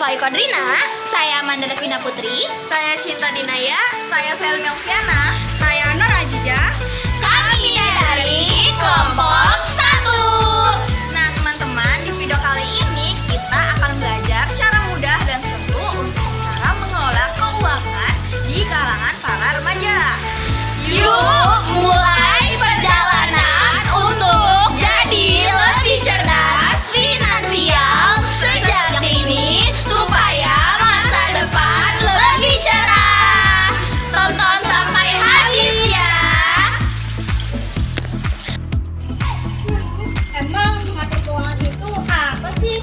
Nurfai Kodrina. Saya Amanda Devina Putri. Saya Cinta Dinaya. Saya Selmi Alfiana. Saya Nur Ajija. Kami dari kelompok 1. Nah teman-teman, di video kali ini kita akan belajar cara mudah dan seru untuk cara mengelola keuangan di kalangan para remaja. Yuk mulai perjalanan untuk jadi lebih cerdas finansial sejak dini supaya masa depan lebih cerah. Tonton sampai habis ya. Emang mengatur keuangan itu apa sih?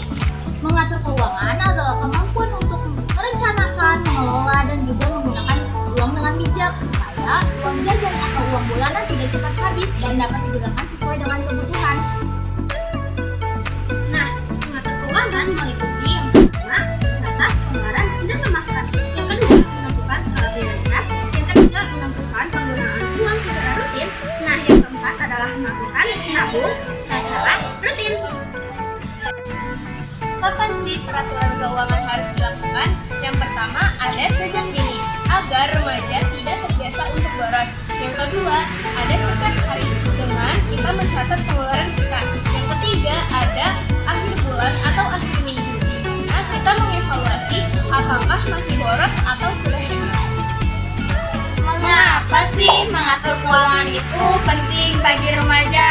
Mengatur keuangan adalah kemampuan untuk merencanakan, mengelola, dan juga menggunakan uang dengan bijak supaya uang jajan atau uang bulanan tidak cepat habis dan dapat digunakan sesuai dengan kebutuhan. Nah, mengatur keuangan meliputi yang pertama, mencatat, pengeluaran, dan memasukkan. Yang kedua, menentukan skala prioritas. Yang ketiga, menentukan penggunaan uang secara rutin. Nah, yang keempat adalah melakukan menabung secara rutin. Kapan sih peraturan keuangan harus dilakukan? Yang pertama, ada sejak dini, agar remaja tidak terbiasa untuk boros. Yang kedua, ada setiap hari dengan kita mencatat pengeluaran kita. Yang ketiga, ada akhir bulan atau akhir minggu, di mana kita mengevaluasi apakah masih boros atau sudah hemat. Mengapa sih mengatur keuangan itu penting bagi remaja?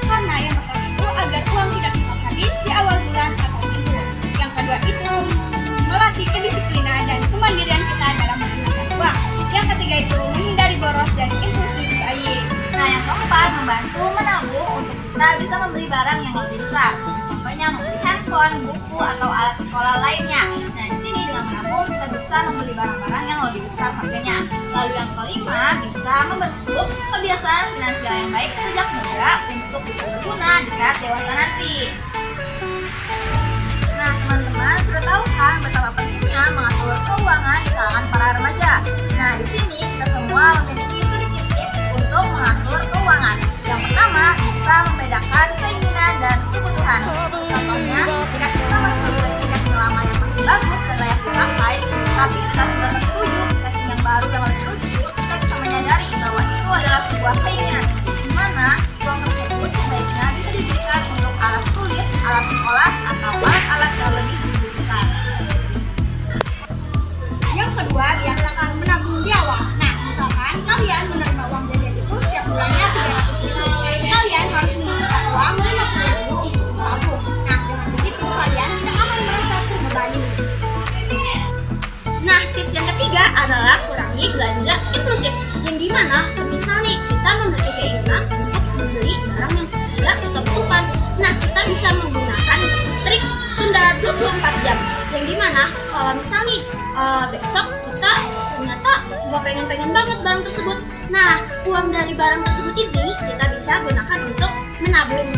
Karena yang pertama itu agar uang tidak cepat habis di awal bulan atau minggu. Yang kedua itu melatih kedisiplinan dan kemandirian kita dalam menggunakan uang. Yang ketiga itu menghindari boros dan impulsif buying. Nah, yang keempat, membantu menabung untuk kita bisa membeli barang yang lebih besar. Contohnya membeli handphone, buku, atau alat sekolah lainnya. Nah, di sini dengan menabung kita bisa membeli barang-barang yang lebih besar harganya. Lalu yang kelima, bisa membentuk kebiasaan finansial yang baik sejak muda untuk bisa berguna di saat dewasa nanti. Nah, teman-teman sudah tahu kan betapa pentingnya mengatur keuangan di kalangan para remaja. Nah, di sini kita semua memiliki sedikit tips untuk mengatur keuangan. Yang pertama, bisa membedakan keinginan dan kebutuhan. Contohnya, jika kita masih memiliki casing lama yang masih bagus dan layak dipakai, tapi kita sudah tertuju casing yang baru yang lebih lucu, kita bisa menyadari bahwa itu adalah sebuah keinginan, di mana uang tersebut sebaiknya bisa diberikan untuk alat tulis, alat sekolah, atau alat-alat yang lebih dibutuhkan. Yang kedua, biasakan menabung di awal. Nah, misalkan kalian menerima uang jajan itu setiap bulannya 300.000. Kalian harus menyisihkan uang 50.000 untuk menabung. Nah, dengan begitu kalian tidak akan merasa terbebani. Nah, tips yang ketiga adalah kurangi belanja impulsif. Yang dimana semisal nih kita memiliki keinginan untuk membeli barang yang tidak kita butuhkan. Nah, kita bisa menggunakan trik tunda 24 jam. Yang dimana kalau misal nih besok kita ternyata gak pengen banget barang tersebut. Nah, uang dari barang tersebut ini kita bisa gunakan untuk menabung.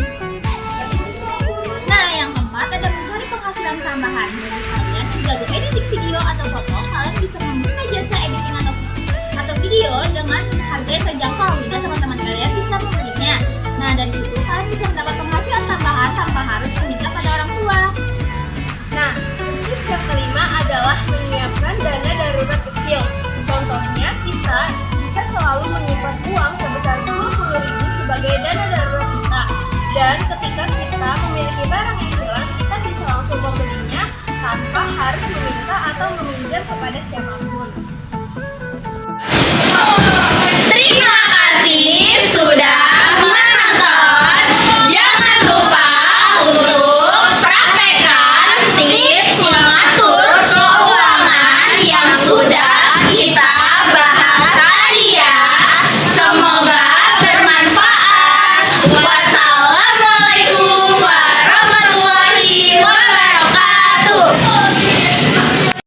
Nah, yang keempat ada mencari penghasilan tambahan. Bagi kalian yang jago editing video atau foto, kalian bisa membuka jasa editing atau video dengan harga yang terjangkau hingga teman-teman kalian bisa membelinya. Nah, dari situ kalian bisa mendapat penghasilan tambahan tanpa harus meminta pada orang tua. Nah, tips yang kelima adalah menyiapkan dana darurat kecil. Contohnya, kita bisa selalu menyimpan uang sebesar 20.000 sebagai dana darurat kita. Dan ketika kita memiliki barang yang hilang, kita bisa langsung membelinya tanpa harus meminta atau meminjam kepada siapapun.